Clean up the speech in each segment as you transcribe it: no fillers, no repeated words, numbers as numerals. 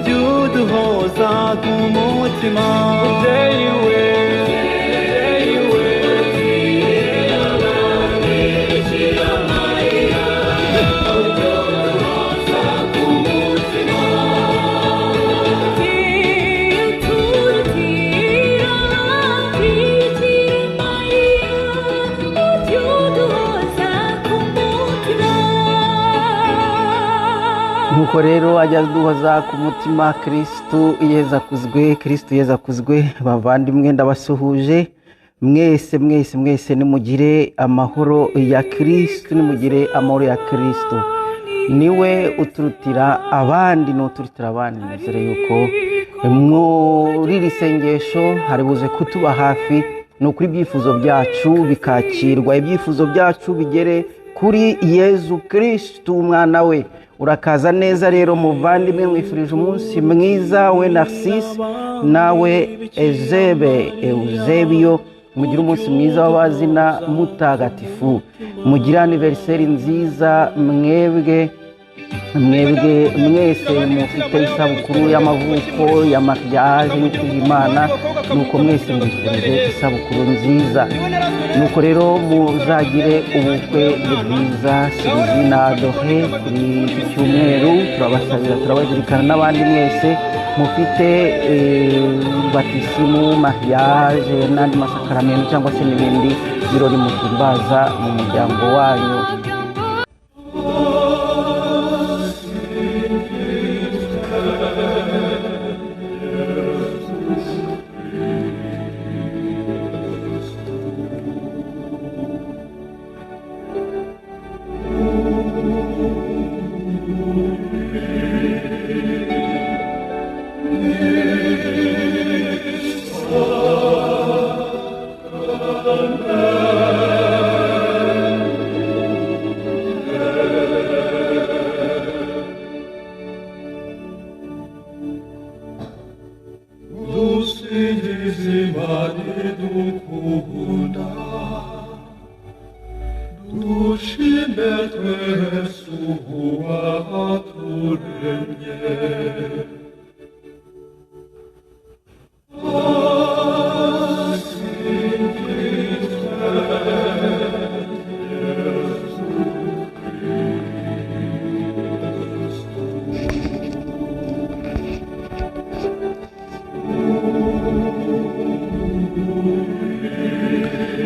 uduhoza ku mutima mubyeyi we nuko rero ajya duhoza ku mutima. Kristo yeza kuzwe, Kristo yeza kuzwe. Bavandimwe ndabasuhuje mwese mwese mwese, nimugire amahoro ya Kristo, nimugire amahoro ya Kristo. Niwe uturutira abandi, no turutira abandi. Nizere yuko muri iri sengesho hari buze kutuba hafi, no kuri ibyifuzo byacu bikakirwa, ibyifuzo byacu bigere kuri Yezu Kristo umwana we. Urakaza neza rero muvandimwe, mwifurije umunsi mwiza. We Narcisse nawe Eusebio, mugire umunsi mwiza w'abazina mutagatifu, mugire anniversaire nziza mwebwe mwese mufite isabukuru y'amavuko ya mariage y'Imana. Nuko mwese mwifurije isabukuru nziza. Nuko rero muzagire ubukwe bwiza. Silvina Adore kuri cyumweru turabasabira, turabazirikana n'abandi mwese mufite batisimu, mariage n'andi masakaramento cyangwa se n'ibindi birori muhimbaza mu muryango wanyu.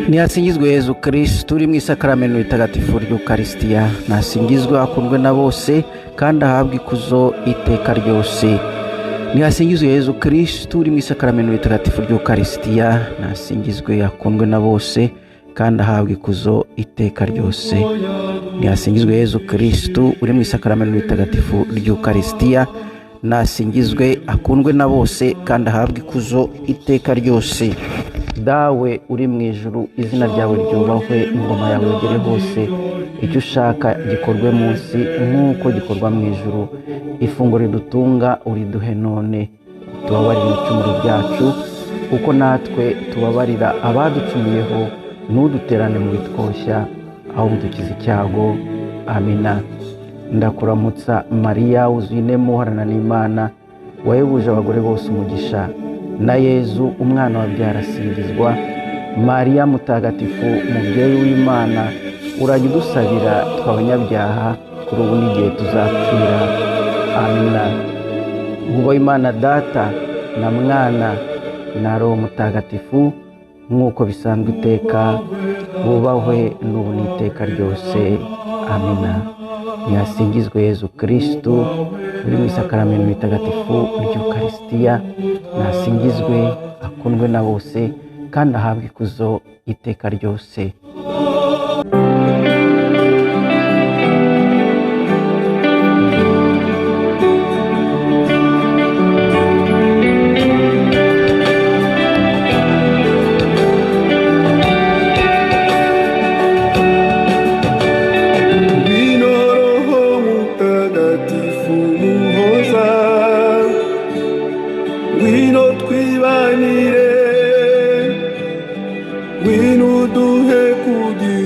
Nihasingizwe Yezu Kristo uri mu isakaramento ritagatifu ry'Ukaristiya. Nasingizwe akundwe na bose kandi ahabwe ikuzo iteka ryose. Nihasingizwe Yezu Kristo uri mu isakaramento ritagatifu ry'Ukaristiya. Nasingizwe akundwe na bose kandi ahabwe ikuzo iteka ryose. Nihasingizwe Yezu Kristo uri mu isakaramento ritagatifu ry'Ukaristiya. Nasingizwe akundwe na bose kandi ahabwe ikuzo iteka ryose. Dawe uri mu ijuru, izina ryawe ryubahwe, ingoma yawe igere hose, icyo ushaka gikorwe munsi nk'uko gikorwa mu ijuru. Ifunguro ridutunga uriduhe none, tubabarire ibicumuro byacu kuko natwe tubabarira abaducumuyeho, ntuduterane mu bitwoshya ahubwo dukize icyago. Amina. Ndakuramutsa Mariya, wuzuye inema uhorana n'Imana, wahebuje abagore bose umugisha, na Yezu umwana wabyara asingizwa. Mariya mutagatifu, mubyeyi w'Imana, urajya udusabira tw'abanyabyaha kuri ubu n'igihe tuzapfira. Amina. Ngubaho Imana Data na Mwana na Roho Mutagatifu, nk'uko bisanzwe iteka, bubahwe n'ubu n'iteka ryose. Amina. Nihasingizwe Yezu Kristo uri mu isakaramento ritagatifu ry'Ukaristiya. Nasingizwe akundwe na bose kandi ahabwe ikuzo iteka ryose. Twibanire, wino duhe kugira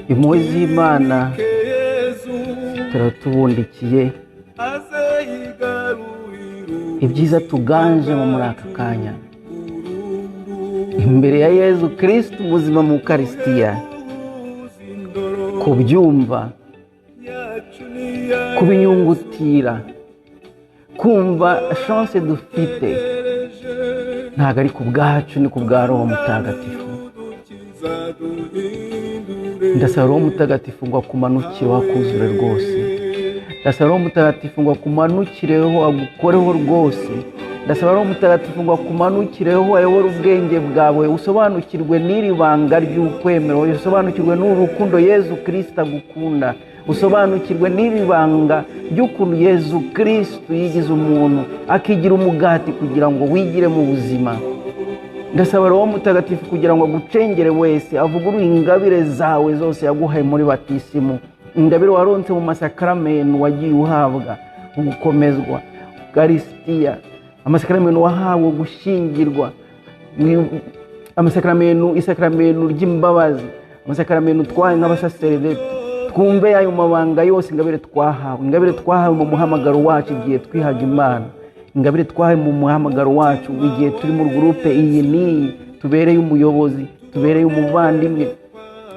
impuhwe z'Imana turatubundikiye, ibyiza tuganjemo muri aka kanya imbere ya Yezu Kristo muzima mu Ukaristiya, kubyumva, kubinyungutira, kumva chance dufite ntabwo ari ku bwacu, ni ku bwa Roho Mutagatifu. Ndasaba Roho Mutagatifu ngo akumanukireho akuzure rwose. Ndasaba Roho Mutagatifu ngo akumanukireho agukoreho rwose. Ndasaba Roho Mutagatifu ngo akumanukireho ayobore ubwenge bwawe, usobanukirwe n'iri banga ry'ukwemera, usobanukirwe n'urukundo Yezu Kristo agukunda, usobanukirwe n'iri banga ry'ukuntu Yezu Kristo yigize umuntu akigira umugati kugira ngo wigire mu buzima. Ndasaba Roho Mutagatifu kugira ngo agucengere wese, avugurure ingabire zawe zose yaguhaye muri batisimu, ingabire waronse mu masakaramentu wagiye uhabwa, ugukomezwa, Ukaristiya, amasakaramentu wahawe gushyingirwa, isakaramentu ry'imbabazi, amasakaramentu twahawe nk'abasaseredoti. Twumve ayo mabanga yose ingabire twahawe mu muhamagaro wacu igihe twihaga Imana, ingabire twahawe mu muhamagaro wacu igihe turi mu groupe iyi n'iyi, tubereye umuyobozi, tubereye umuvandimwe,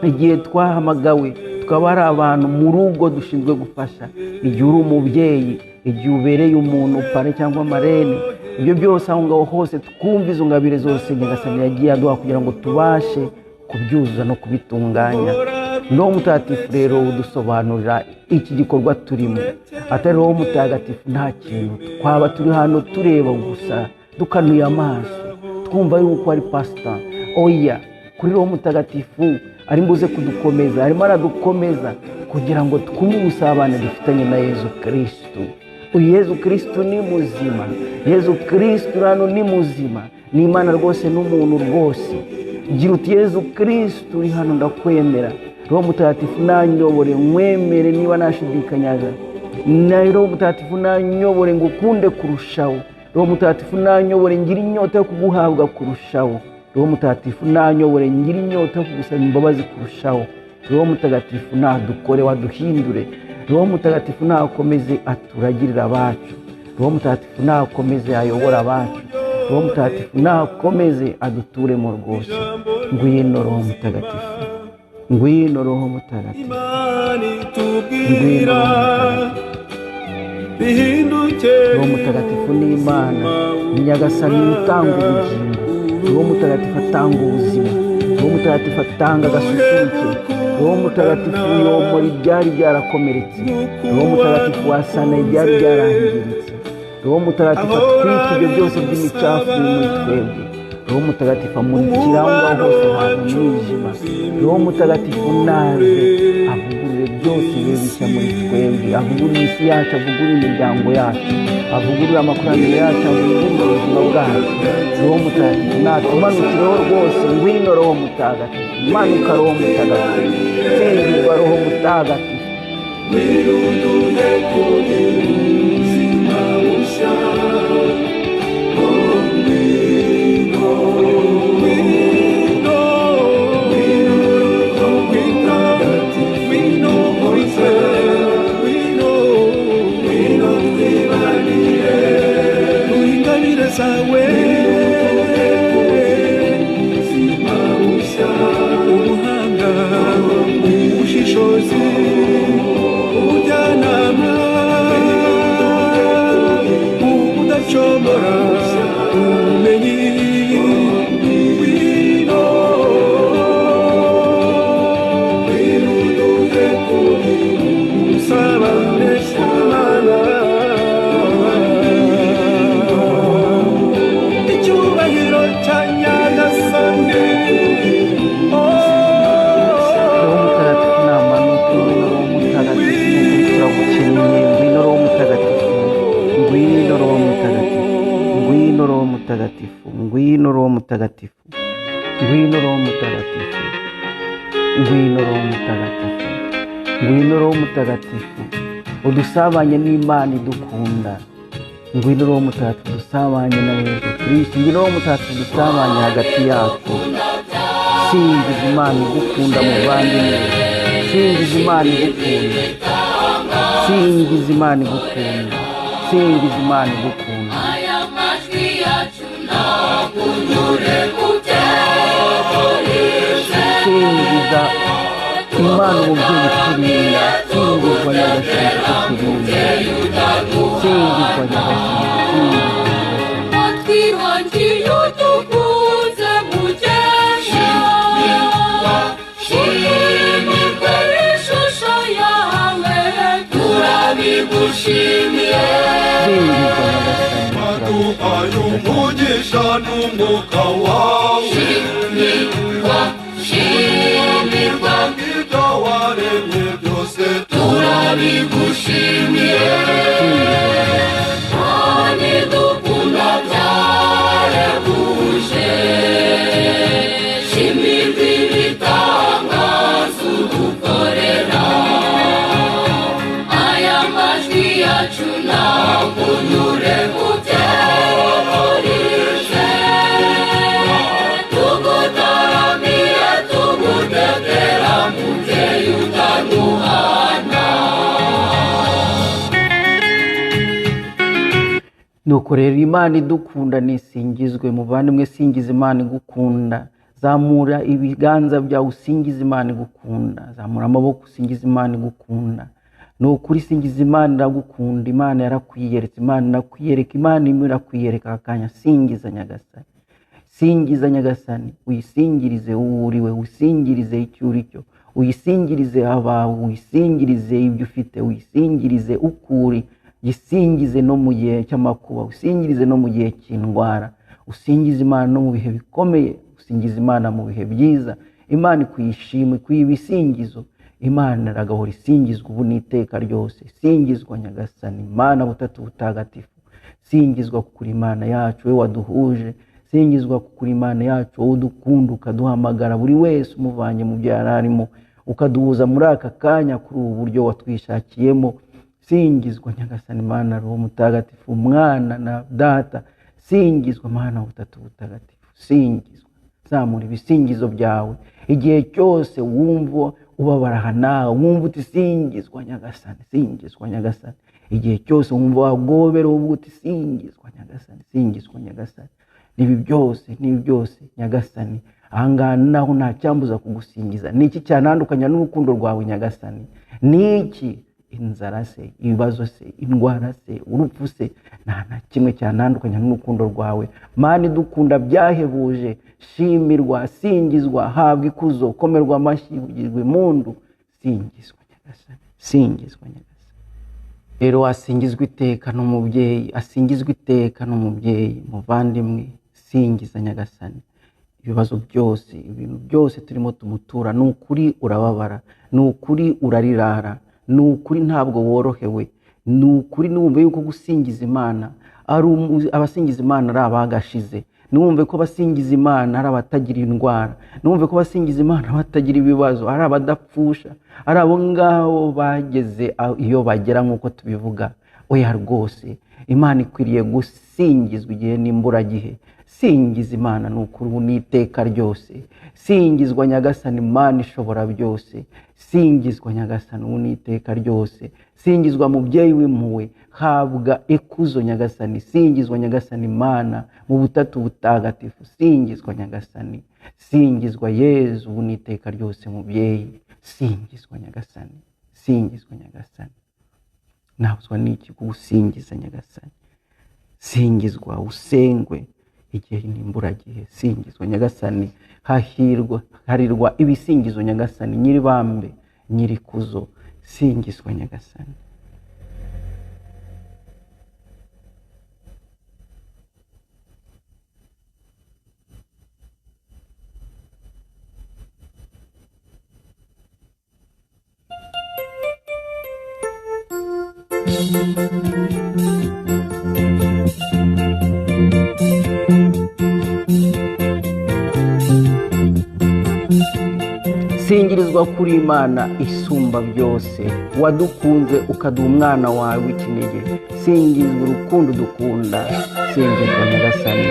igihe twahamagawe tukaba ari abantu mu rugo dushinzwe gufasha, igihe uri umubyeyi, igihe ubereye umuntu pare cyangwa marene. Ibyo byose aho ngaho hose twumva izo ngabire zose Nyagasani yagiye aduha kugira ngo tubashe kubyuzuza no kubitunganya. Roho Mutagatifu rero udusobanurira iki gikorwa turimo. Atari Roho Mutagatifu nta kintu twaba turi hano tureba gusa dukanuye amaso twumva yuko ari pastor. Oya, kuri Roho Mutagatifu ari mbuze kudukomeza, arimo aradukomeza kugira ngo twumve ubusabane dufitanye na Yezu Kristo. Yezu Kristo ni muzima, Yezu Kristo hano ni muzima, ni Imana rwose n'umuntu rwose. Gira uti Yezu Kristo uri hano ndakwemera. Roho Mutagatifu nanyobore mwemere niba nashidikanyaga. Roho Mutagatifu nanyobore ngukunde kurushaho. Roho Mutagatifu nanyobore ngira inyota yo kuguhabwa kurushaho. Roho Mutagatifu nanyobore ngira inyota yo kugusaba imbabazi kurushaho. Roho Mutagatifu nadukore waduhindure. Roho Mutagatifu nakomeze aturagirira abacu. Roho Mutagatifu nakomeze ayobora abacu. Roho Mutagatifu nakomeze aduturemo rwose. Ngwino Roho Mutagatifu, ngwino Roho Mutagatifu, ngwino Roho Mutagatifu ni Imana, ni Nyagasani utanga ubugingo. Roho Mutagatifu atanga ubuzima, Roho Mutagatifu atanga agasusuruke. Roho Mutagatifu yomora ibyari byarakomeretse, Roho Mutagatifu wasana ibyari byarangiritse. Roho Mutagatifu atwika ibyo byose by'imicafu muri twebwe. Roho Mutagatifu amurikira aho ngaho hose hantu mwijima. Roho Mutagatifu naze avugurure byose bibe bishya muri twebwe, avugurure isi yacu, avugurure imiryango yacu, avugurure amakoraniro yacu, avugurure ubuzima bwacu. Roho Mutagatifu natumanukireho rwose. Ngwino Roho Mutagatifu, manuka Roho Mutagatifu, singirwa Roho Mutagatifu. Ubuhanga, ubushishozi, ubujyanama, ubudacogora, ubumenyi, usabane n'Imana. Icyubahiro cya Nyagasani. Ngwino Roho Mutagatifu, ngwino Roho Mutagatifu, ngwino Roho Mutagatifu, ngwino Roho Mutagatifu, ngwino Roho Mutagatifu, udusabanye n'Imana idukunda. Ngwino Roho Mutagatifu dusabanye na Yezu Kristo. Ngwino Roho Mutagatifu dusabanye hagati yacu. Singiza Imana igukunda muvandimwe, singiza Imana igukunda, singiza Imana igukunda, singiza Imana igukunda. aya majwi yacu nakunyure kutekorishe Singiza Imana umubyeyi uturinda, singizwa Nyagasani kuturinda, singizwa Nyagasani, watwirangiye udukuze mukesha shimirwe ishusho yawe turabigushimiye singizwa Nyagasani, waduhaye umugisha n'umwuka wawe shimirwa shimirwa ibyo waremye byose turabigushimiye kandi dukunda byarehuje shimirwa ibitangaza udukorera aya majwi yacu nakunyure kutekorishe tugutaramiye tugutetera mubyeyi utaduhana. nuko rero Imana idukunda nisingizwe. Muvandimwe, singiza Imana igukunda. Zamura ibiganza byawe usingiza Imana igukunda, zamura amaboko usingiza Imana igukunda. Ni ukuri singiza Imana iragukunda. Imana yarakwiyeretse, Imana irakwiyereka, Imana imwe irakwiyereka akanya. Singiza Nyagasani, singiza Nyagasani, uyisingirize uwo uriwe, uyisingirize icyo uri cyo, uyisingirize abawe, uyisingirize ibyo ufite, uyisingirize ukuri, uyisingize no mu gihe cy'amakuba, usingirize no mu gihe cy'indwara, usingize Imana no mu bihe bikomeye, usingize Imana mu bihe byiza. Imana ikuyishima, ikwiye ibisingizo. Imana iragahora isingizwa ubu n'iteka ryose. Singizwa Nyagasani, Imana butatu butagatifu. Singizwa kuri Imana yacu, we waduhuje. Singizwa kuri Imana yacu, wowe udukunda ukaduhamagara buri wese umuvanye mu byo yari arimo, ukaduhuza muri aka kanya kuri ubu buryo watwishakiyemo. Singizwa Nyagasani, Imana Roho Mutagatifu, Umwana na Data. Singizwa Mana butatu butagatifu, singizwa. Zamura ibisingizo byawe igihe cyose wumva ubabara nawe, wumva uti singizwa Nyagasani, singizwa Nyagasani. Igihe cyose wumva wagobera uvuga uti singizwa Nyagasani, singizwa Nyagasani. Nibi byose Nyagasani, ahangaha naho nta cyambuza kugusingiza. Niki cyanandukanya n'urukundo rwawe Nyagasani? Niki? Inzara se, ibibazo se, indwara se, urupfu se, nta na kimwe cyanandukanya n'urukundo rwawe. Mana idukunda byahebuje, shimirwa, singizwa, habwa ikuzo, komerwa amashyi, ugirwe impundu. Singizwa Nyagasani, singizwa Nyagasani. Rero asingizwa iteka n'umubyeyi, asingizwa iteka n'umubyeyi. Muvandimwe, singiza Nyagasani. Ibibazo byose, ibintu byose turimo tumutura, ni ukuri urababara, ni ukuri urarirara, ni ukuri ntabwo worohewe, ni ukuri numve yuko gusingiza Imana abasingiza Imana ari abagashize. Numve ko basingiza Imana ari abatagira indwara, numve ko basingiza Imana batagira ibibazo, ari abadapfusha, ari abo ngabo bageze iyo bagera nk'uko tubivuga. Oya rwose, Imana ikwiriye gusingizwa igihe n'imburagihe. Singiza Imana n'ukuri ubu n'iteka ryose. Singizwa Nyagasani, Imana ishobora byose. Singizwa Nyagasani ubu n'iteka ryose. Singizwa mubyeyi w'impuhwe, habwa ikuzo Nyagasani. Singizwa Nyagasani, Imana mu butatu butagatifu. Singizwa Nyagasani, singizwa Yezu ubu n'iteka ryose mubyeyi. Singizwa Nyagasani, singizwa Nyagasani. Nabuzwa n'iki kugusingiza Nyagasani? Singizwa, usengwe igihe n'imburagihe. Singizwa Nyagasani, harirwa ibisingizo Nyagasani, nyiribambe, nyirikuzo. Singizwa Nyagasani. Singirizwa kuri Imana isumba byose, wadukunze ukaduha umwana wawe w'ikinege. Singizwa urukundo dukunda, singizwa Nyagasani.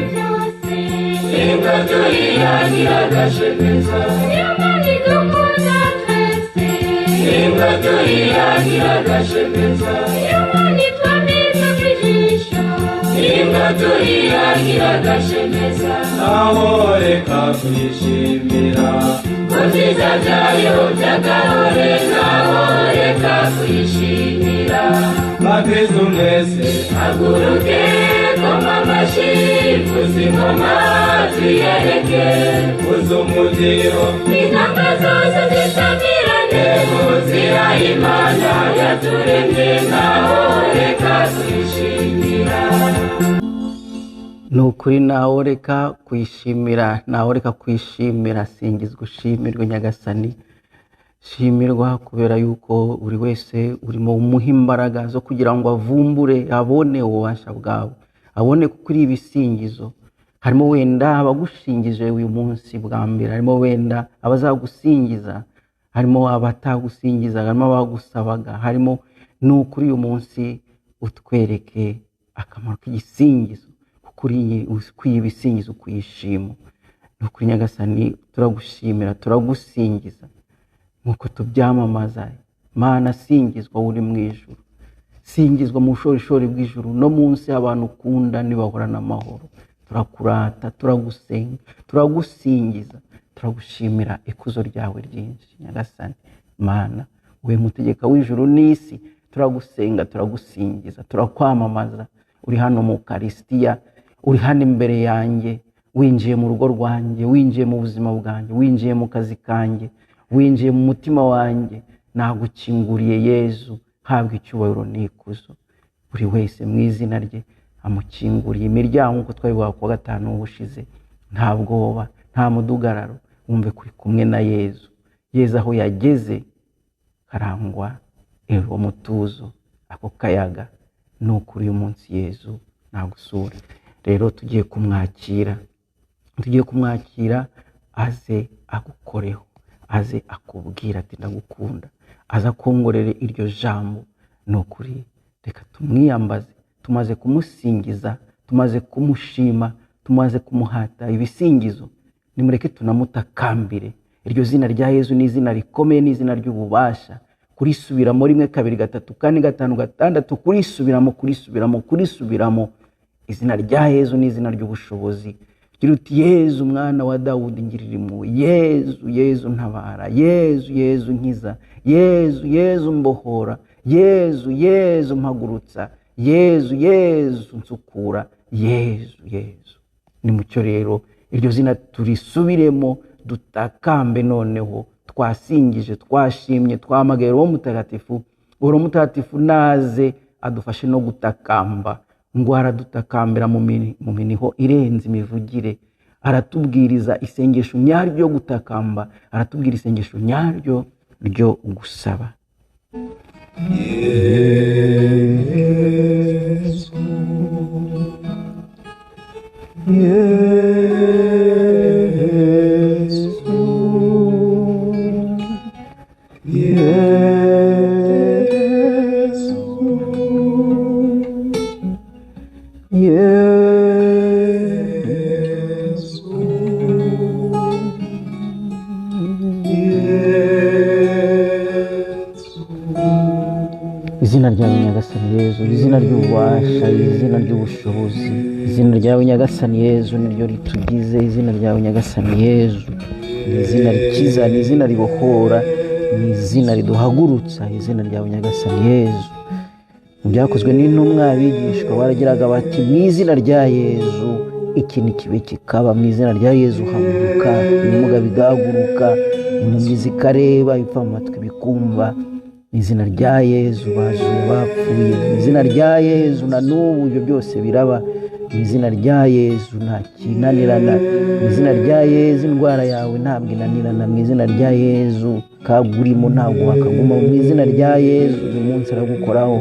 tuyihagira agashemeza Imana itwameza kwijisho Ingo tuyihagira agashemeza naho reka kuyishimira Kuziza byayo by'agahore naho reka kuyishimira bakristu mwese Haguruke koma amashyi vuza ingoma tuyereke uza umugiro Intanga zose zisamirane Muzira Imana yaturemye naho reka kuyishimira Nukuri nawe reka kwishimira, nawe reka kwishimira, singizwa ushimirwe Nyagasani. Shimirwa kubera yuko buri wese urimo umuha imbaraga zo kugira ngo avumbure, abone ububasha bwawe, abone ko kuri ibisingizo. Harimo wenda abagushingije uyu munsi bwa mbere, harimo wenda abazagusingiza, harimo abatagusingiza, harimo abagusabaga, harimo nukuri uyu munsi utwereke akamaro k'igisingizo. Kuri ibisingizo kuyishima. Nukuri Nyagasani turagushimira, turagusingiza nkuko tubyamamaza. Mana singizwa uri mu ijuru, singizwa mu bushorishori bw'ijuru no munsi abantu ukunda nibahorana amahoro. Turakurata, turagusenga, turagusingiza, turagushimira ikuzo ryawe ryinshi Nyagasani. Mana we mutegeka w'ijuru n'isi, turagusenga, turagusingiza, turakwamamaza. Uri hano mu Ukaristiya, uri hano imbere yanjye, winjiye mu rugo rwanjye, winjiye mu buzima bwanjye, winjiye mu kazi kanjye, winjiye mu mutima wanjye. Nagukinguriye Yezu, habwa icyubahiro n'ikuzo. Buri wese mu izina rye amukinguriye imiryango uko twabivuga ku wa gatanu ubushize. Nta bwoba, nta mudugararo, wumve kuri kumwe na Yezu. Yezu aho yageze karangwa uwo mutuzo, ako kayaga. Nukuri uyu munsi Yezu nagusura. Rero tugiye kumwakira, aze agukoreho, aze akubwira ati ndagukunda, aza kongorere iryo jambo. Nukuri reka tumwiyambaze, tumaze kumusingiza, tumaze kumushima, tumaze kumuhata ibisingizo. Nimureke tunamutakambire. Iryo zina rya Yezu ni izina rikomeye, ni izina ry'ububasha. Kurisubiramo 1 2 3 4 5 6, kurisubiramo. Izina rya Yezu ni izina ry'ubushobozi. Gira uti Yezu mwana wa Dawudi ngirira impuhwe, Yezu, Yezu ntabara, Yezu, Yezu nkiza, Yezu, Yezu mbohora, Yezu, Yezu mpagurutsa, Yezu, Yezu nsukura, Yezu, Yezu. Nimucyo rero iryo zina turisubiremo, dutakambe noneho. Twasingije, twashimye, twamagaye uwo mutagatifu. Uwo mutagatifu naze adufashe no gutakamba. Ngo aradutakambira mu miniho irenze imivugire. Aratubwiriza isengesho nyaryo ryo gutakamba, aratubwira isengesho nyaryo ryo gusaba. Yesu, izina ryawe Nyagasani Yezu, izina ry'ububasha, izina ry'ubushobozi. Izina ryawe Nyagasani Yezu niryo ritugize. Izina ryawe Nyagasani Yezu ni izina rikiza, ni izina ribohora, ni izina riduhagurutsa. Izina ryawe Nyagasani Yezu. Mu byakozwe n'intumwa abigishwa baragiraga bati mu izina rya Yezu ikintu kibe kikaba. Mu izina rya Yezu haguruka, ibimuga bigahaguruka, impumyi zikareba, ibipfa mu matwi bikumva. Mu izina rya Yezu bazuye bapfuye. Mu izina rya Yezu na n'ubu ibyo byose biraba. Mu izina rya Yezu nta kinanirana. Mu izina rya Yezu indwara yawe ntabwo inanirana. Mu izina rya Yezu kagurimo ntabwo wakaguma. Mu izina rya Yezu uyu munsi aragukoraho.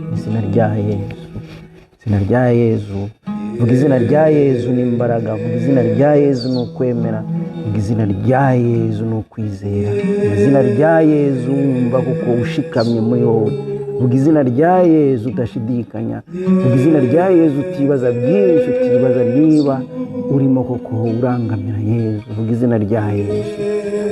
Mu izina rya Yezu, izina rya Yezu. Vuga izina rya Yezu ni imbaraga. Vuga izina rya Yezu ni ukwemera. Vuga izina rya Yezu ni ukwizera. Izina rya Yezu wumva kuko ushikamye muri wowe. vuga izina rya Yesu udashidikanya, vuga izina rya Yesu utibaza byinshi, utibaza niba urimo koko urangamira Yesu. Vuga izina rya Yesu.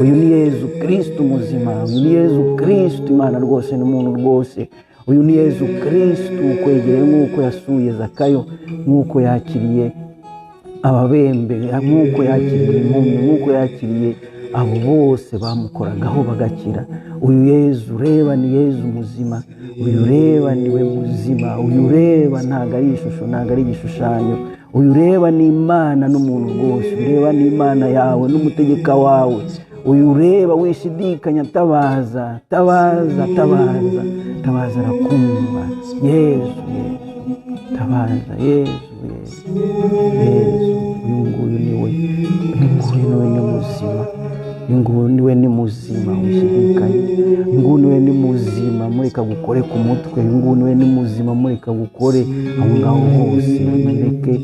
Uyu ni Yesu Kristo muzima, uyu ni Yesu Kristo Imana rwose n'umuntu rwose. Uyu ni Yesu Kristo ukwegereye nk'uko yasuye Zakayo, nk'uko yakiriye ababembe, nk'uko yakiriye impumyi, nk'uko yakiriye abo bose bamukoragaho bagakira. Uyu Yesu ureba ni Yesu muzima, uyu ureba niwe muzima, uyu ureba ntabwo ari ishusho, ntabwo ari igishushanyo. Uyu ureba ni Imana n'umuntu rwose, ureba ni Imana yawe n'umutegeka wawe. Uyu ureba wishidikanya, tabaza, tabaza, tabaza, tabaza arakumva. Yesu, tabaza, Yesu, Yesu. Uyu nguyu niwe ni muzima. Uyu nguyu niwe ni muzima, wishidikanya. Uyu nguyu niwe ni muzima, mureka gukore ku mutwe. Uyu nguyu niwe ni muzima, mureka gukore aho ngaho hose, mureke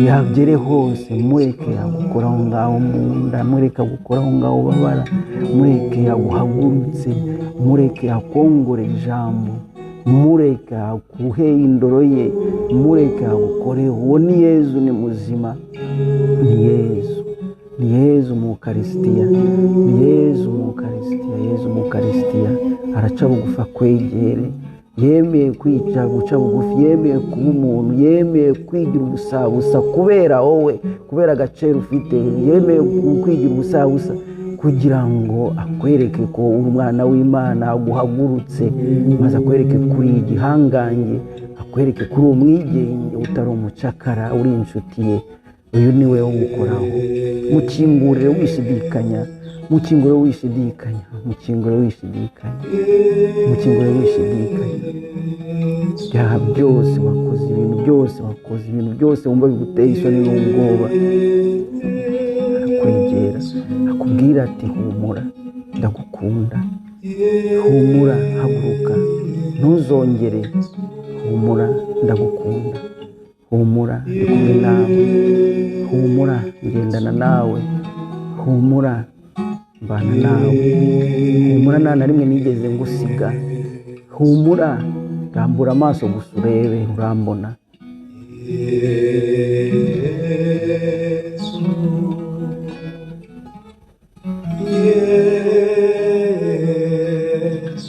yagere hose, mureke yagukora aho ngaho mu nda, mureke gukora aho ngaho babara, mureke yaguhagurutse, mureke yakongore ijambo, mureke akuhe indoro ye, mureke agukore. Uwo ni Yesu, ni muzima, ni Yesu, ni Yesu mu Ukaristiya, ni Yesu mu Ukaristiya. Yesu mu Ukaristiya araca bugufi akwegere, yemeye kwica guca bugufi, yemeye kuba umuntu, yemeye kwigira ubusabusa kubera wowe, kubera agaciro ufite, yemeye kwigira ubusabusa kugira ngo akwereke ko uri umwana w'Imana, aguhagurutse maze akwereke kuri igihangange, akwereke kuri umwigenge, utari umucakara, uri inshuti ye. Uyu niwe ugukoraho. Mukingurire wishidikanya, mukingurire wishidikanya, mukingurire wishidikanya, mukingurire wishidikanya. Ibyaha byose wakoze, ibintu byose wakoze, ibintu byose wumva biguteye isoni n'ubwoba, arakwegera akubwira ati humura, ndagukunda, humura, haguruka, ntuzongere, humura, ndagukunda, humura, ndi kumwe nawe, humura, ngendana nawe, humura, mbana nawe, humura, nta na rimwe nigeze ngusiga, humura, rambura amaso gusa urebe, urambona.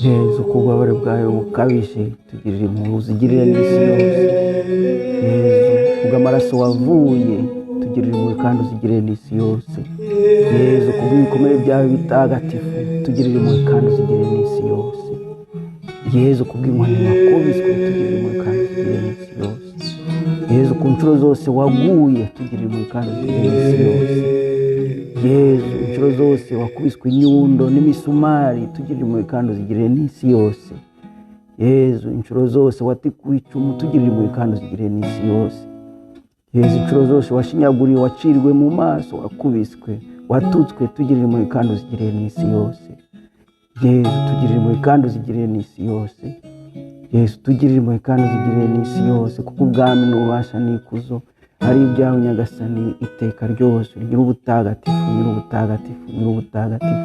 Yesu, kubabare bwawe bukabije tugirire impuhwe, uzigirire n'isi yose. Yesu, ubw'amaraso wavuye tugirire impuhwe kandi uzigirire n'isi yose. Yesu, kubw'ibikomere byawe bitagatifu tugirire impuhwe kandi uzigirire n'isi yose. Yesu, kubw'inkoni wakubiswe tugirire impuhwe kandi uzigirire n'isi yose. Yesu, ku nshuro zose waguye tugirire impuhwe kandi uzigirire n'isi yose. Yesu, inshuro zose wakubiswe inyundo n'imisumari tugirire impuhwe kandi uzigirire n'isi yose. Yesu, inshuro zose watikuye icumu tugirire impuhwe kandi uzigirire n'isi yose. Yesu, inshuro zose washinyaguriwe, waciriwe mu maso, wakubiswe, watutswe tugirire impuhwe kandi uzigirire n'isi yose. Yesu, tugirire impuhwe kandi uzigirire n'isi yose. Yesu, tugirire impuhwe kandi uzigirire n'isi yose, kuko ubwami n'ububasha n'ikuzo ari ibyawe Nyagasani iteka ryose. Ugira ubutagatifu, ugira ubutagatifu, ugira ubutagatifu.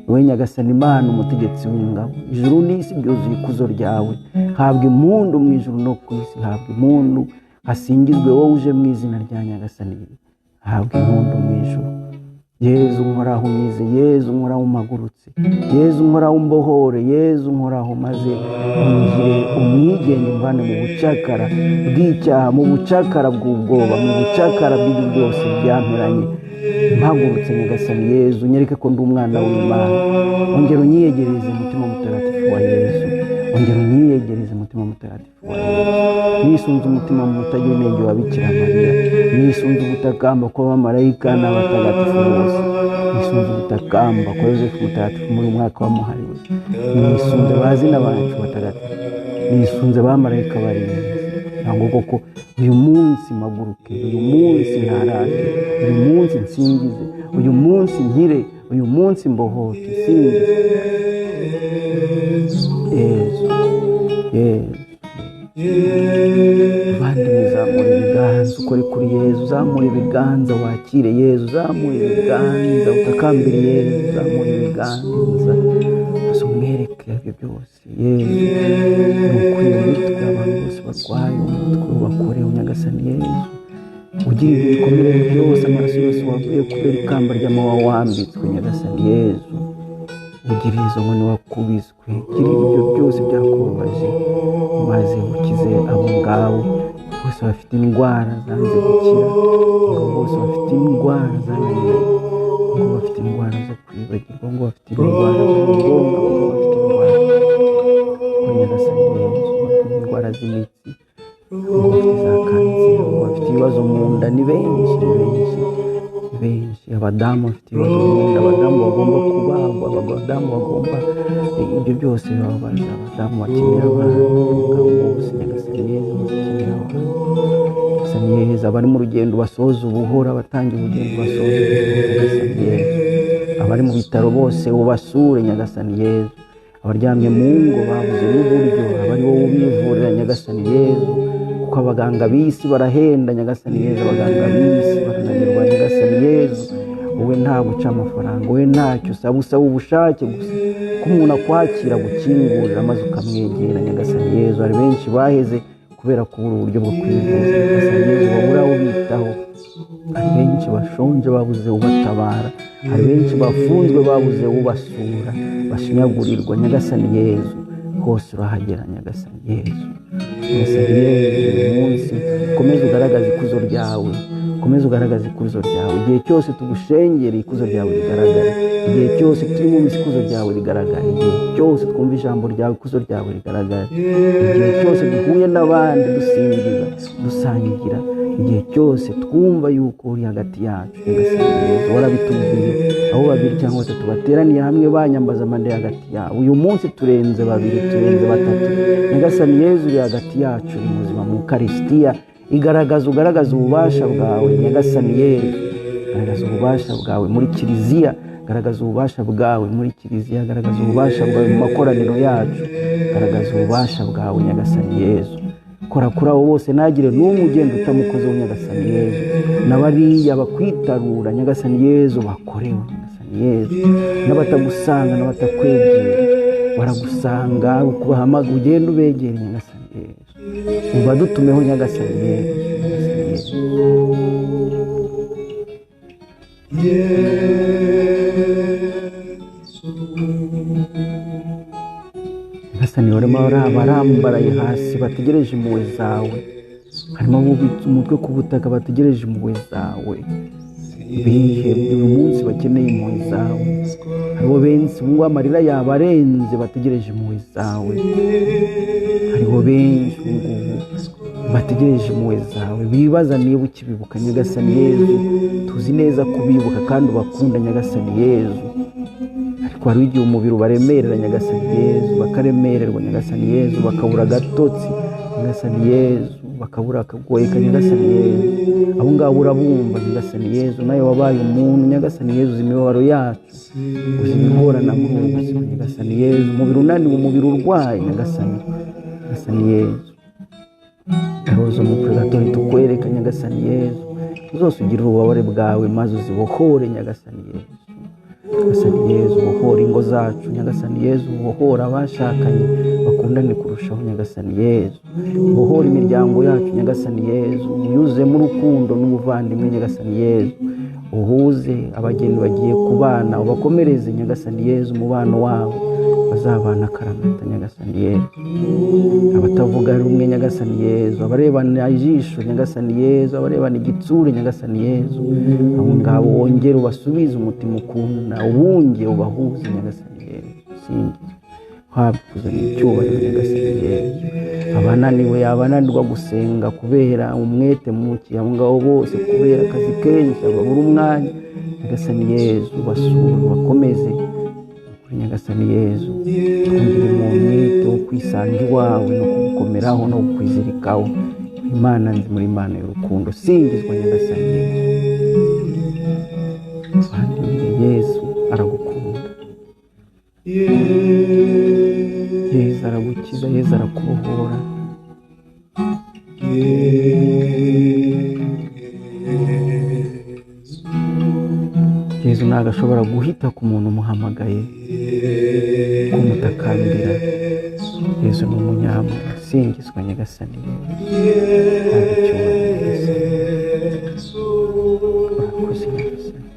Wowe Nyagasani Imana umutegetsi w'ingabo, ijuru n'isi byuzuye ikuzo ryawe. Habwa impundu mu ijuru no ku isi, habwa impundu, hasingizwe wowe uje mu izina rya Nyagasani. Habwa impundu mu ijuru. Yesu, nkoraho mwize, Yesu, nkoraho umagurutse, Yesu, nkoraho umbohore, Yesu, nkoraho maze ngire umwigenge, mvane mu bucakara bw'icyaha, mu bucakara bw'ubwoba, mu bucakara bw'ibyo byose byamperanye. Mpagurutse Nyagasani Yesu, nyereke ko ndi umwana w'Imana. Ongera unyiyegereze umutima mutagatifu wa Yesu, ongera unyiyegereze umutima mutagatifu wa Yesu. Nisunze umutima mutagira inenge wa Bikira Mariya, nisunze ubutakamba kw'abamarayika n'abatagatifu bose, nisunze ubutakamba kwa Yosefu mutagatifu muri umwaka wamuhariwe, nisunze abazina bacu batagatifu, nisunze abamarayika barinzi. Ntabwo koko uyu munsi maguruke, uyu munsi ntarake, uyu munsi nsingize, uyu munsi nkire, uyu munsi mbohoke, singize. Yesu, Yesu, Ubuvandimwe, zamura ibiganza ukore kuri Yesu, zamura ibiganza wakire Yesu, zamura ibiganza utakambire Yesu, zamura ibiganza maze umwereke ibyo byose Yesu nukwiye umutwe abantu bose barwaye umutwe ubakoreho nyagasani Yesu ugira ibyo bikomere byose amaraso yose wavuye kubera ikamba ry'amahwa wambitswe nyagasani Yesu ugira izo nkoni wakubiswe ugira ibyo byose byakubabaje maze ukize abo ngabo bose bafite indwara zanze gukira ngo bose bafite indwara zananiye ngo bafite indwara zo kwibagirwa ngo bafite indwara z'ubwonko ngo bafite indwara nyagasani Yesu bafite indwara z'imitsi ngo bafite za kanseri ngo bafite ibibazo mu nda ni benshi abadamu bafite ibibazo mu nda abadamu bagomba kubagwa abadamu bagomba ibyo byose bibabaza abadamu bakenera abantu abagabo bose nyagasani Yesu bakenera abantu nyagasani Yesu abari mu rugendo basoza ubuhora abatangira urugendo basoza nyagasani Yesu abari mu bitaro bose ubasure nyagasani Yesu abaryamye mu ngo babuze n'uburyo abari wowe ubivurira nyagasani Yesu kuko abaganga b'isi barahenda nyagasani Yesu abaganga b'isi barananirwa nyagasani Yesu wowe nta guca amafaranga wowe ntacyo usaba ubushake gusa ko umuntu akwakira gukingurira maze ukamwegera nyagasani Yesu hari benshi baheze kubera kubura uburyo bwo kwivuza nyagasani Yesu babura ubitaho hari benshi bashonje babuze ubatabara hari benshi bafunzwe babuze ubasura bashinyagurirwa nyagasani Yesu hose urahagera nyagasani Yesu nyagasani Yesu uyu munsi komeza ugaragaza ikuzo ryawe komeza ugaragaza ikuzo ryawe igihe cyose tugushengera ikuzo ryawe rigaragara igihe cyose turi mu misi ikuzo ryawe rigaragara igihe cyose twumva ijambo ryawe ikuzo ryawe rigaragara igihe cyose duhuye n'abandi dusingiza dusangira igihe cyose twumva yuko uri hagati yacu nyagasani Yesu warabitubwiye aho babiri cyangwa se tubateraniye hamwe banyambaza amande hagati yabo uyu munsi turenze babiri turenze batatu nyagasani Yesu uri hagati yacu uri muzima mu Ukaristiya ugaragaza ububasha bwawe nyagasani Yesu garagaza ububasha bwawe muri kiliziya garagaza ububasha bwawe muri kiliziya garagaza ububasha bwawe mu makoraniro yacu garagaza ububasha bwawe nyagasani Yesu kora kuri abo bose ntagire n'umwe ugenda utamukozeho nyagasani Yesu n'abariya bakwitarura nyagasani Yesu bakoreho nyagasani Yesu n'abatagusanga n'abatakwegera baragusanga ukubahamaga ugenda ubegera nyagasani Yesu uba dutumeho nyagasani Yesu nyagasani barimo barambaraye hasi bategereje impuhwe zawe harimo abubitse umutwe ku butaka bategereje impuhwe zawe bihebye uyu munsi bakeneye impuhwe zawe hariho benshi ubu amarira yabarenze bategereje impuhwe zawe hariho benshi ubu bategereje impuhwe zawe bibaza niba ukibibuka nyagasani Yesu tuzi neza kubibuka kandi ubakunda nyagasani Yesu ariko hari igihe umubiri ubaremerera nyagasani Yesu bakaremererwa nyagasani Yesu bakabura agatotsi nyagasani Yesu bakabura akagoyeka nyagasani Yesu abo ngabo urabumva nyagasani Yesu nawe wabaye umuntu nyagasani Yesu uzi imibabaro yacu uzi imihorana muri ubu buzima nyagasani Yesu umubiri unaniwe umubiri urwaye nyagasani Yesu arozo mu purgatori tukwereka nyagasani Yesu zose ugira ububabare bwawe maze uzibohore nyagasani Yesu nyagasani Yesu ubohora ingo zacu nyagasani Yesu ubohora abashakanye bakundane kurushaho nyagasani Yesu ubohora imiryango yacu nyagasani Yesu uyuzemo urukundo n'ubuvandimwe nyagasani Yesu uhuze abageni bagiye kubana ubakomereze nyagasani Yesu umubano wabo bazabana akaramata nyagasani Yesu abatavuga rumwe nyagasani Yesu abarebana ijisho nyagasani Yesu abarebana igitsure nyagasani Yesu abo ngabo wongere ubasubize umutima ukunda ubunge ubahuze nyagasani Yesu singize habikuza n'icyubahiro nyagasani Yesu abananiwe abananirwa gusenga kubera umwete muke abo ngabo bose kubera akazi kenshi babura umwanya nyagasani Yesu basura bakomeze nyagasani Yesu twongere mu mwete wo kwisanga iwawe no kugukomeraho no kukwizirikaho Imana nzi muri Imana y'urukundo singizwa nyagasani Yesu kandi Yesu aragukunda Yesu aragukiza Yesu arakubohora Yesu ntabwo ashobora guhita ku muntu umuhamagaye ku turagutakambira Yesu ni umunyamahoro singizwa nyagasani urakoze nyagasani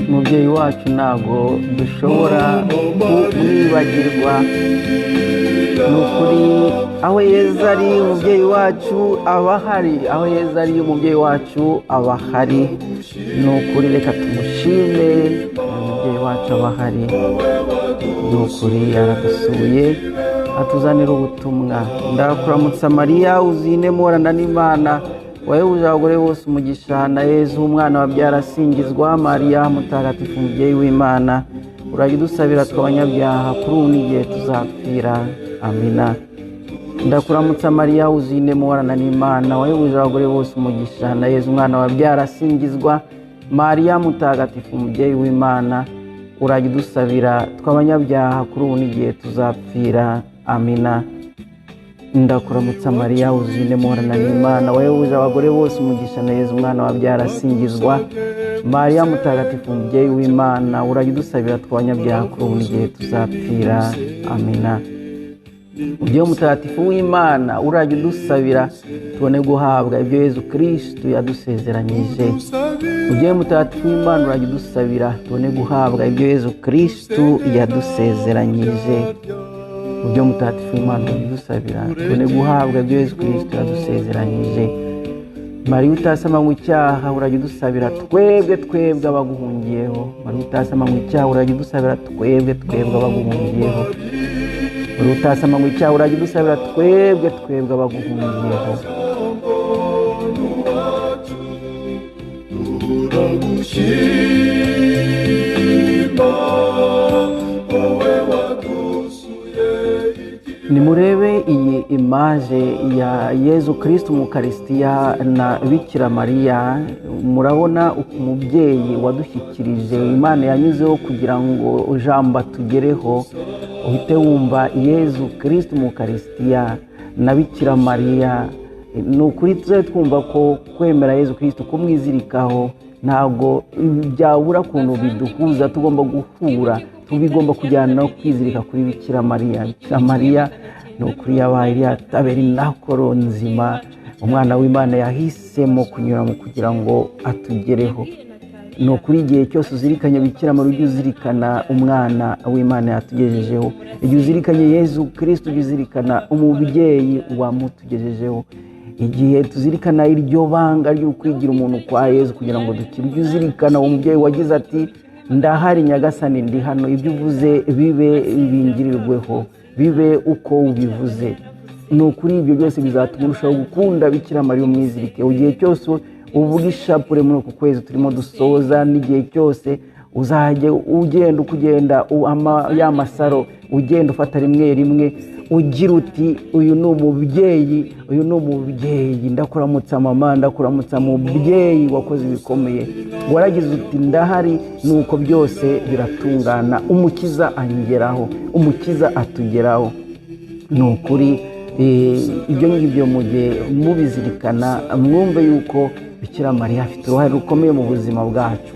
umubyeyi wacu ntabwo dushobora kumwibagirwa ni ukuri aho Yezu ari umubyeyi wacu aba ahari aho Yezu ari umubyeyi wacu aba ahari ni ukuri reka tumushime umubyeyi wacu aba ahari ni ukuri aradusuye atuzanira ubutumwa ndakuramutsa Mariya uzine muhorana n'Imana wahebuje abagore bose umugisha na Yezu umwana wabyara asingizwa Mariya mutagatifu umubyeyi w'Imana urajya udusabira tw'abanyabyaha kuri ubu n'igihe tuzapfira amina ndakuramutsa Mariya uzine muhorana n'Imana wahebuje abagore bose umugisha na Yezu umwana wabyara asingizwa Mariya mutagatifu umubyeyi w'Imana urajya udusabira tw'abanyabyaha kuri ubu n'igihe tuzapfira amina ndakuramutsa Mariya uzine muhorana n'Imana wahebuje abagore bose umugisha na Yezu umwana wabyara asingizwa Mariya mutagatifu umubyeyi w'Imana urajya udusabira tw'abanyabyaha kuri ubu n'igihe tuzapfira amina umubyeyi mutagatifu w'Imana urajya udusabira tubone guhabwa ibyo Yezu Kristo yadusezeranyije umubyeyi mutagatifu w'Imana urajya udusabira tubone guhabwa ibyo Yezu Kristo yadusezeranyije umubyeyi mutagatifu w'Imana urajya udusabira tubone guhabwa ibyo Yezu Kristo yadusezeranyije Mariya utasamanywe icyaha urajya udusabira twebwe abaguhungiyeho Mariya utasamanywe icyaha urajya udusabira twebwe abaguhungiyeho Mariya utasamanywe icyaha urajya udusabira twebwe abaguhungiyeho nimurebe iyi imaje ya Yezu Kristo mu Karisitiya na Bikira Mariya murabona umubyeyi wadushyikirije Imana yanyuzeho kugira ngo ijambo atugereho uhite wumva Yezu Kristo mu Karisitiya na Bikira Mariya ni ukuri tuze twumva ko kwemera Yezu Kristo kumwizirikaho ntabwo byabura kuntu biduhuza tugomba guhura tubigomba kujyana no kwizirika kuri Bikira Mariya Bikira Mariya ni ukuri yabaye yatabera inakoro nzima umwana w'Imana yahisemo kunyuramo kugira ngo atugereho ni ukuri igihe cyose uzirikanye Bikira Mariya ujye uzirikana umwana w'Imana yatugejejeho igihe uzirikanye Yezu Kristo ujye uzirikana umubyeyi wamutugejejeho igihe tuzirikana iryo banga ryo kwigira umuntu kwa Yezu kugira ngo dukire ujye uzirikana uwo mubyeyi wagize ati ndahari nyagasani ndi hano ibyo uvuze bibe bingirirweho bibe uko ubivuze ni ukuri ibyo byose bizatuma urushaho gukunda Bikira Mariya umwizirike igihe cyose uvuga ishapure muri uku kwezi turimo dusoza n'igihe cyose uzajye ugenda ukugenda ya masaro ugenda ufata rimwe ugira uti uyu ni umubyeyi ndakuramutsa mama ndakuramutsa mubyeyi wakoze ibikomeye waragize uti ndahari nuko byose biratungana umukiza angeraho umukiza atugeraho ni ukuri ibyo ngibyo mujye mubizirikana mwumve yuko Bikira Mariya afite uruhare rukomeye mu buzima bwacu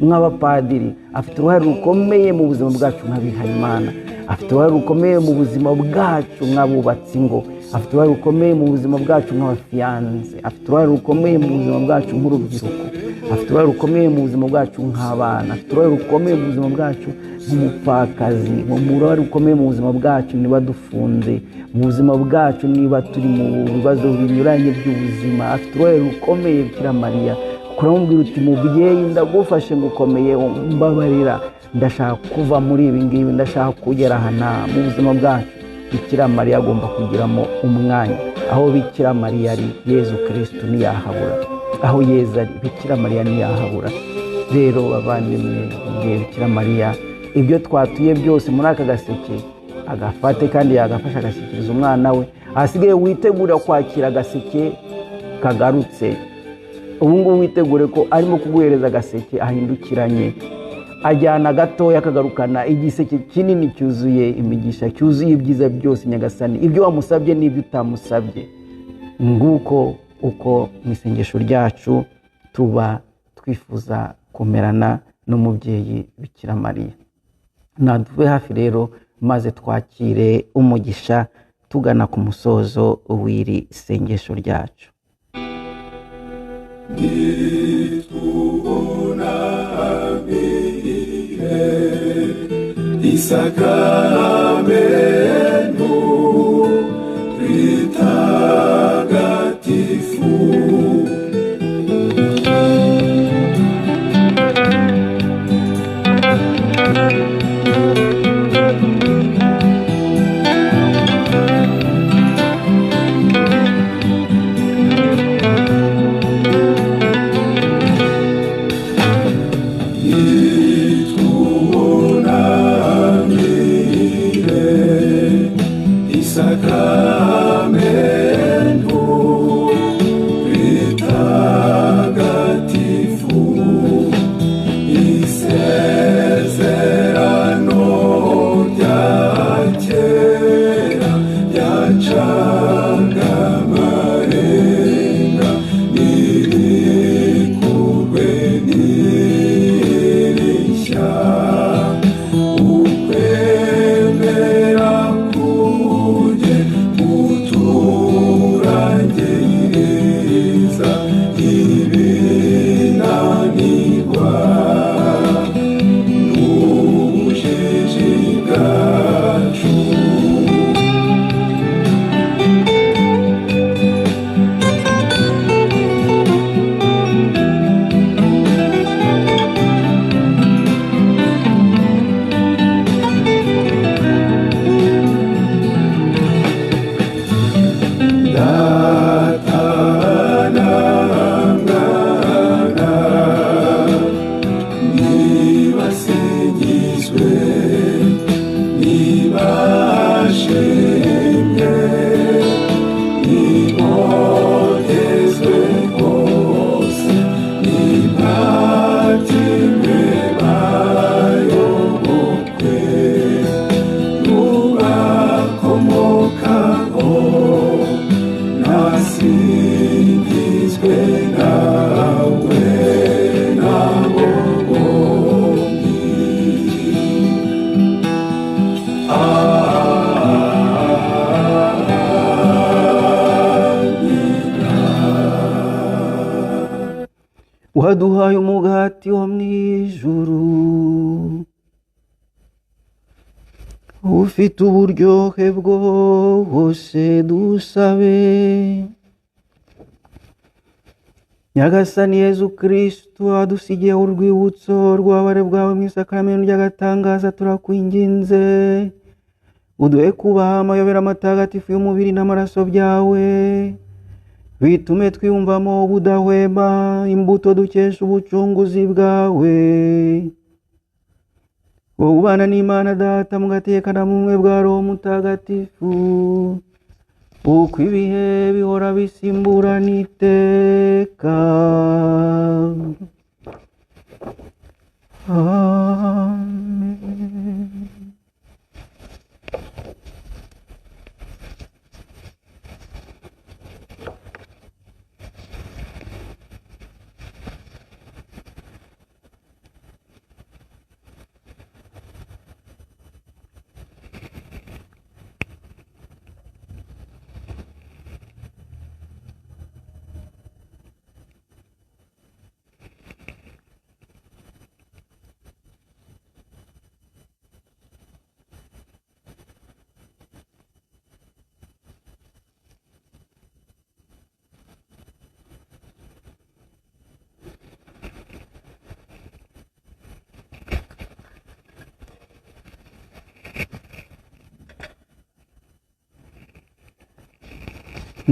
nk'abapadiri afite uruhare rukomeye mu buzima bwacu nk'abihayimana afite uruhare rukomeye mu buzima bwacu nk'abubatsi ingo afite uruhare rukomeye mu buzima bwacu nk'abafiyanse afite uruhare rukomeye mu buzima bwacu nk'urubyiruko afite uruhare rukomeye mu buzima bwacu nk'abana afite uruhare rukomeye mu buzima bwacu nk'umupfakazi uruhare rukomeye mu buzima bwacu niba dufunze mu buzima bwacu niba turi mu bibazo binyuranye by'ubuzima afite uruhare rukomeye Bikira Mariya kuramubwira uti mubyeyi ndagufashe ngukomeye mbabarira ndashaka kuva muri ibi ngibi ndashaka kugera aha mu buzima bwacu Bikira Mariya agomba kugiramo umwanya aho Bikira Mariya ari Yezu Kristo ntiyahabura aho Yezu ari Bikira Mariya ntiyahabura rero bavandimwe Bikira Mariya ibyo twatuye byose muri aka gaseke agafate kandi yagafasha agashyikiriza umwana we. Hasigaye witegura kwakira agaseke kagarutse. Ubu ngubu witegure ko arimo kuguhereza agaseke ahindukiranye, ajyana gatoya akagarukana igiseke kinini cyuzuye imigisha, cyuzuye ibyiza byose Nyagasani, ibyo wamusabye n'ibyo utamusabye. Nguko uko mu isengesho ryacu tuba twifuza kumerana n'umubyeyi Bikira Mariya. Natube hafi rero maze twakire umugisha tugana ku musozo w'iri sengesho ryacu. Isakramento ritagatifu Waduhaye umugati wo mwijuru, ufite uburyohe bwose, dusabe. Nyagasani Yezu Kristo adusigiye urwibutso rw'abare bwawe mu isakramento ry'agatangaza, turakwinginze uduhe kubaha amayobera matagatifu y'umubiri n'amaraso byawe, bitume twiyumvamo ubudahwema imbuto dukesha ubucunguzi bwawe. Wowe ubana n'Imana Data mugatekana mu bumwe bwa Roho Mutagatifu, uko ibihe bihora bisimburana iteka. Amen.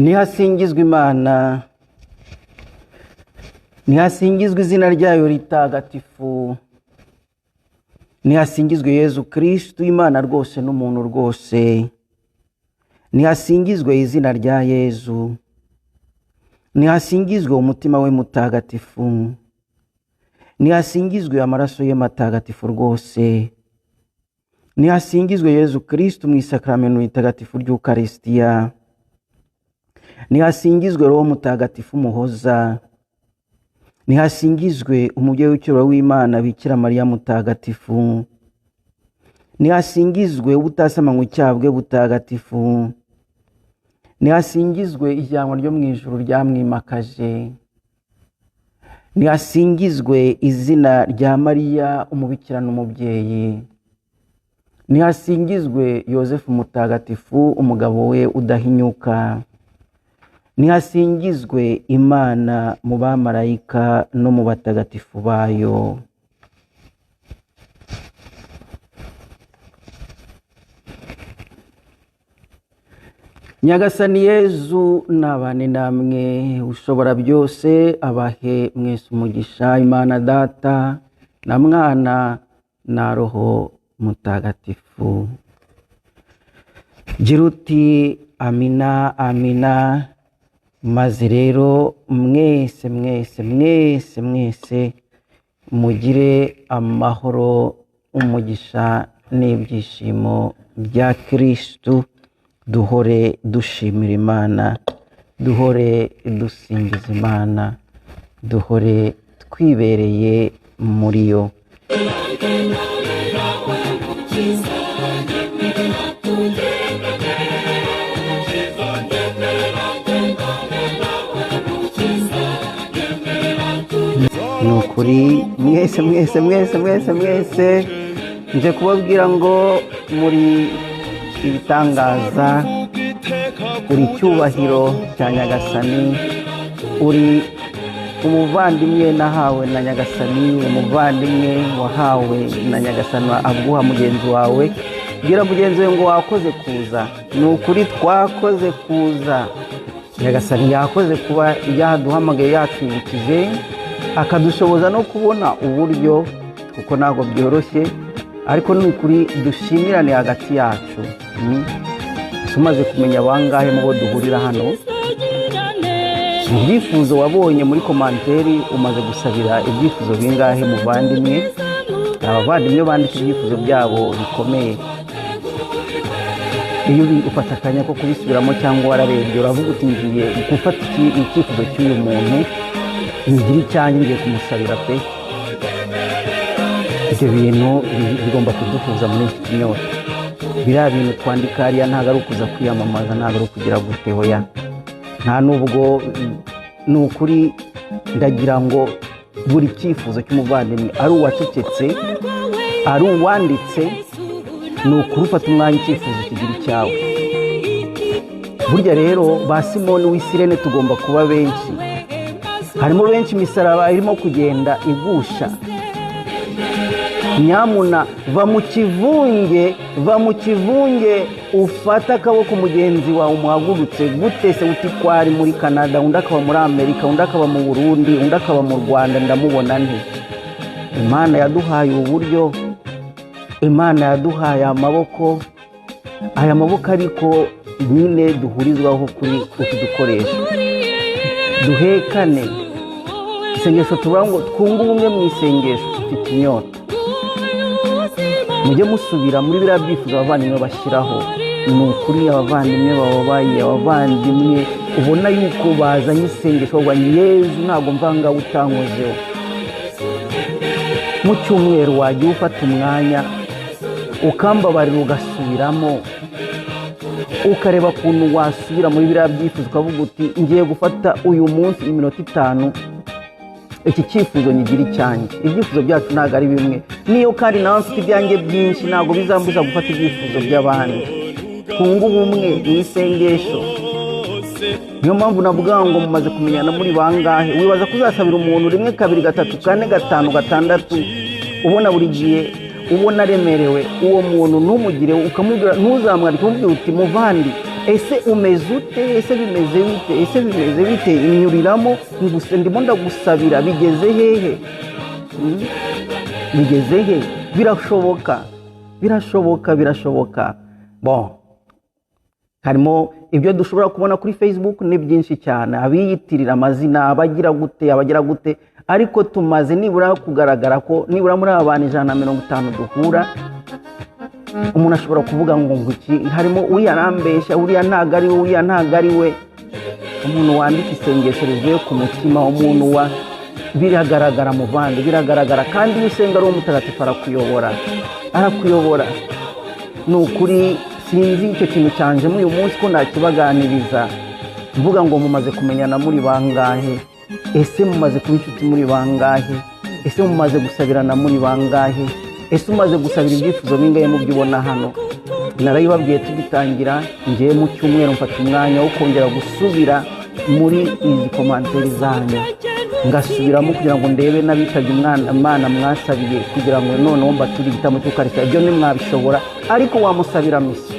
Nihasingizwe Imana, nihasingizwe izina ryayo ritagatifu. Nihasingizwe Yezu Kristo Imana rwose n'umuntu rwose. Nihasingizwe izina rya Yezu. Nihasingizwe umutima we mutagatifu. Nihasingizwe amaraso ye matagatifu rwose. Nihasingizwe Yezu Kristo mu isakramento ritagatifu ry'Ukaristiya. Nihasingizwe Roho mutagatifu muhoza. Nihasingizwe umubyeyi w'icyubahiro w'Imana Bikira Mariya mutagatifu. Nihasingizwe ubutasamanywe icyaha bwe butagatifu. Nihasingizwe ijambo ryo mu ijuru ryamwimakaje. Nihasingizwe izina rya Mariya umubikira n'umubyeyi. Nihasingizwe Yosefu mutagatifu umugabo we udahinyuka. Nihasingizwe Imana mu bamarayika no mu batagatifu bayo. Nyagasani Yezu nabane namwe ushobora byose abahe mwese umugisha, Imana Data na Mwana na Roho mutagatifu. Gira uti amina amina. Maze rero mwese mwese mwese mwese mugire amahoro, umugisha n'ibyishimo bya Kristo. Duhore dushimira Imana, duhore dusingiza Imana, duhore twibereye muri yo. Nukuri mwese mwese mwese mwese mwese nje kubabwira ngo muri ibitangaza, uri cyubahiro cya Nyagasani, uri umuvandimwe nahawe na Nyagasani, umuvandimwe wahawe na Nyagasani aguha mugenzi wawe. Bwira mugenzi we ngo wakoze kuza. Nukuri twakoze kuza. Nyagasani yakoze kuba yaduhamagaye yatwibukije, akadushoboza no kubona uburyo, kuko ntabwo byoroshye, ariko nukuri dushimirane hagati yacu. Tumaze kumenya bangahe mu bo duhurira hano. Ibyifuzo wabonye muri komanteri umaze gusabira ibyifuzo bingahe muvandimwe? Abavandimwe bandika ibyifuzo byabo bikomeye. Iyo ufata akanya ko kubisubiramo cyangwa wararebye uravuga uti ngiye gufata icyifuzo cy'uyu muntu, ngira icyanjye ngiye kumusabira pe. Ibyo bintu bigomba kuduhuza muri iki kinyota. Biriya bintu twandika hariya ntabwo ari ukuza kwiyamamaza, ntabwo ari ukugira gute hoya. Nta nubwo ni ukuri ndagira ngo buri cyifuzo cy'umuvandimwe ari uwacecetse ari uwanditse, ni ukuri ufata umwanya icyifuzo kigira icyawe. Burya rero ba Simoni w'Isirene tugomba kuba benshi. Harimo benshi imisaraba irimo kugenda igusha. Nyamuna va mu kivunge ufata akaboko mugenzi wawe umuhagurutse. Gutese uti kwari muri Canada, undi akaba muri Amerika, undi akaba mu Burundi, undi akaba mu Rwanda, ndamubona nti. Imana yaduhaye uburyo, Imana yaduhaye amaboko. Aya maboko ariko nyine duhurizwaho kuri utu dukoresha. Duhekane. Isengesho tuvuga ngo twunge ubumwe mu isengesho, ufite inyota. Mujye musubira muri biriya byifuzo abavandimwe bashyiraho. Ni ukuri abavandimwe bababaye, abavandimwe ubona yuko bazanye isengesho bavuga Yezu ntabwo mvanga utankozeho. Mu cyumweru wagiye ufata umwanya ukambabarira ugasubiramo, ukareba ukuntu wasubira muri biriya byifuzo ukavuga uti ngiye gufata uyu munsi iminota 5 iki cyifuzo nyigira icyanjye. Ibyifuzo byacu ntabwo ari bimwe, niyo kandi nawe mfite ibyanjye byinshi ntabwo bizambuza gufata ibyifuzo by'abandi. Twunge ubumwe mu isengesho. Niyo mpamvu navuga ngo mumaze kumenyana muri bangahe. Wibaza kuzasabira umuntu 1 2 3 4 5 6 ubona buri gihe ubona aremerewe, uwo muntu numugire ukamubwira, ntuzamwarike umubwira uti muvandi ese umeze ute, ese bimeze bite, ese bimeze bite, inyuriramo ndimo ndagusabira bigeze hehe, bigeze he. birashoboka bon harimo ibyo dushobora kubona kuri Facebook ni byinshi cyane, abiyitirira amazina abagira gute, ariko tumaze nibura kugaragara ko nibura muri abantu 150 duhura, umuntu ashobora kuvuga ngo nguki harimo uriya arambeshya, uriya ntago ari we, umuntu wandika isengesho rivuye ku mutima, umuntu wa biragaragara mu bandi, biragaragara kandi usenga ari umutagatifu arakuyobora. Ni ukuri sinzi icyo kintu cyanje muri uyu munsi ko nakibaganiriza, mvuga ngo mumaze kumenyana muri bangahe, ese mumaze kuba inshuti muri bangahe, ese mumaze gusabirana muri bangahe, ese umaze gusabira ibyifuzo bingahe mu byubona hano. Narayibabwiye tugitangira, ngiye mu cyumweru mfata umwanya wo kongera gusubira muri izi komanteri zanyu, ngasubiramo kugira ngo ndebe n'abitabye Imana mwasabiye, kugira ngo noneho mbaturi igitamo cy'ukarisitiya. Ibyo nimwabishobora, ariko wamusabira misa.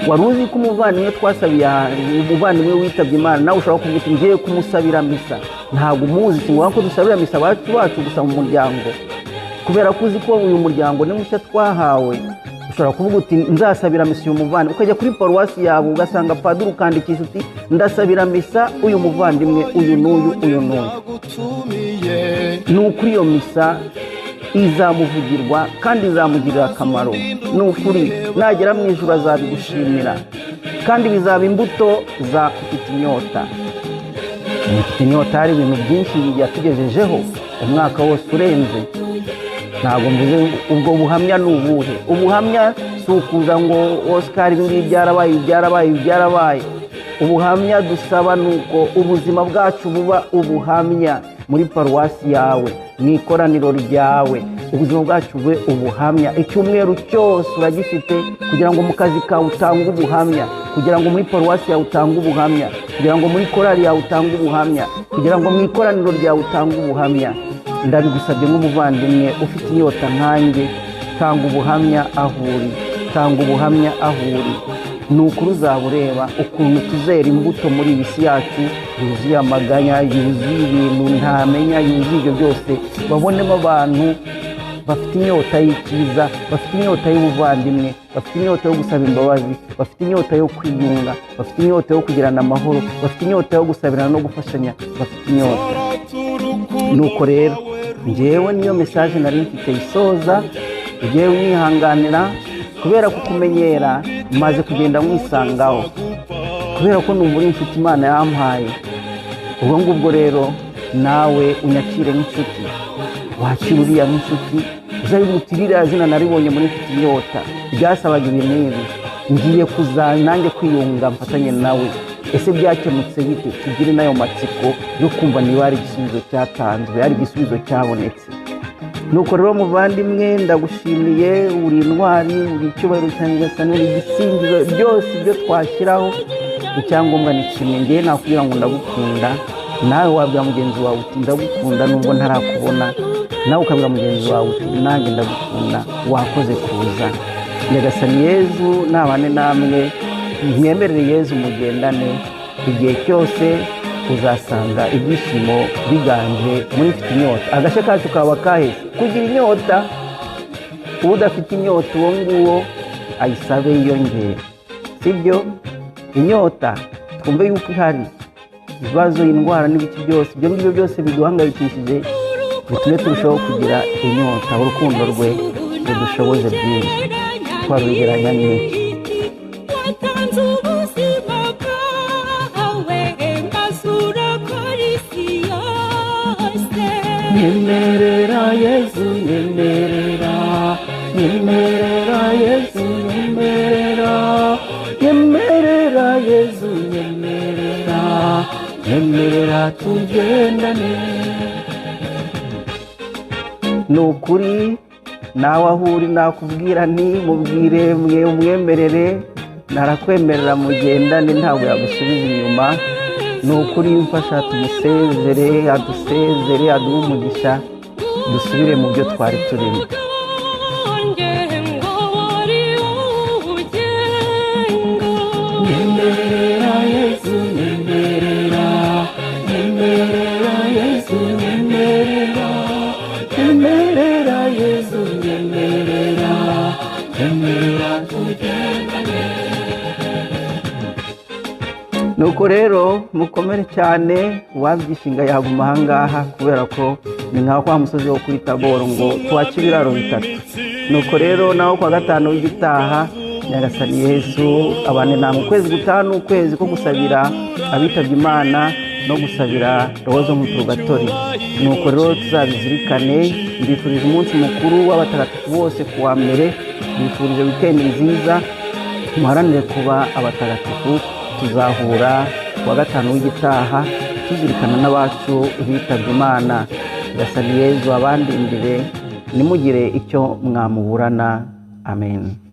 Wari uzi ko umuvandimwe twasabiye, umuvandimwe witabye Imana, nawe ushobora kuvuga uti ngiye kumusabira misa. Ntabwo umuzi, singombwa ko dusabira misa bacu gusa mu muryango, kubera ko uzi ko uyu muryango ni mushya twahawe. Ushobora kuvuga uti nzasabira misa uyu muvandimwe, ukajya kuri paruwasi yawe ugasanga padiri ukandikisha uti ndasabira misa uyu muvandimwe uyu n'uyu. Ni ukuri iyo misa izamuvugirwa kandi izamugirira akamaro. Ni ukuri nagera mu ijuru azabigushimira, kandi bizaba imbuto za Mfite inyota. Mfite inyota hari ibintu byinshi yatugejejeho umwaka wose urenze. Ntabwo mvuze ubwo buhamya ni ubuhe. Ubuhamya si ukuza ngo Oscar ibingibi byarabaye. Ubuhamya dusaba ni uko ubuzima bwacu buba ubuhamya muri paruwasi yawe, mu ikoraniro ryawe, ubuzima bwacu bube ubuhamya. Icyumweru cyose uragifite kugira ngo mu kazi kawe utange ubuhamya, kugira ngo muri paruwasi yawe utange ubuhamya, kugira ngo muri korali yawe utange ubuhamya, kugira ngo mu ikoraniro ryawe utange ubuhamya. Ndabigusabye nk'umuvandimwe ufite inyota nkanjye, tanga ubuhamya aho uri. Ni ukuri uzabureba ukuntu tuzera imbuto muri iyi si yacu, yuzuye amaganya, yuzuye ibintu ntamenya, yuzuye ibyo byose. Babonemo abantu bafite inyota y'icyiza, bafite inyota y'ubuvandimwe, bafite inyota yo gusaba imbabazi, bafite inyota yo kwiyunga, bafite inyota yo kugirana amahoro, bafite inyota yo gusabirana no gufashanya, bafite inyota. Nuko rero njyewe niyo message nari mfite isoza, ugiye unyihanganira kubera kukumenyera maze kugenda mwisangaho, kubera ko numva uri inshuti Imana yampaye. Ubwo ngubwo rero nawe unyakire nk'inshuti, wakira uriya nk'inshuti, uzabimutirira zina naribonye muri Mfite inyota byasabaga ibintu ibi, ngiye kuzana nanjye kwiyunga mfatanye nawe. Ese byakemutse bite? Tugire nayo matsiko yo kumva niba ari igisubizo cyatanzwe, ari igisubizo cyabonetse. Nuko rero muvandimwe, ndagushimiye, uri intwari, uri icyubahiro cyanjye, uri igisingizo, byose ibyo twashyiraho. Icyangombwa ni kimwe, ngiye nakubwira ngo ndagukunda, nawe wabwira mugenzi wawe uti ndagukunda nubwo ntarakubona, nawe ukabwira mugenzi wawe uti nanjye ndagukunda, wakoze kuza. Nyagasani Yezu nabane namwe, mwemerere Yezu mugendane, igihe cyose uzasanga ibyishimo biganje muri Mfite inyota. Agashya kacu kaba kahise kugira inyota, udafite inyota uwo nguwo ayisabe yiyongere, sibyo? Inyota twumve yuko ihari, ibibazo, indwara n'ibiki byose, ibyo ngibyo byose biduhangayikishije, bitume turushaho kugira inyota. Urukundo rwe rudushoboze byinshi, twarugeranya n'iki. Nyemerera Yezu, nyemerera Yezu, nyemerera Yezu, nyemerera tugendane. Ni ukuri nawe aho uri nakubwira nti mubwire mwe umwemerere, narakwemerera mugendane, ntabwo yagusubiza inyuma. Ni ukuri mfasha tumusezere, adusezere, aduhe umugisha, dusubire mu byo twari turimo. Nyemerera Yezu, nyemerera Yezu, nyemerera Yezu. nuko rero mukomere cyane, uwabyishinga yaguma ahangaha kubera ko ni nka kwa musozi wo kuri Taboro ngo twaca ibiraro bitatu. Nuko rero naho kwa gatanu w'igitaha Nyagasani Yesu abane namwe. Ukwezi gutanu ukwezi ko gusabira abitabye Imana no gusabira roho zo mu purgatori. Nuko rero tuzabizirikane. Mbifurije umunsi mukuru w'abatagatifu bose kuwa mbere. Mbifurije weekend nziza, muharanire kuba abatagatifu. Tuzahura kuwa gatanu w'igitaha tuzirikana n'abacu bitabye Imana. Nyagasani Yesu abandi imbere, nimugire icyo mwamuburana. Amen.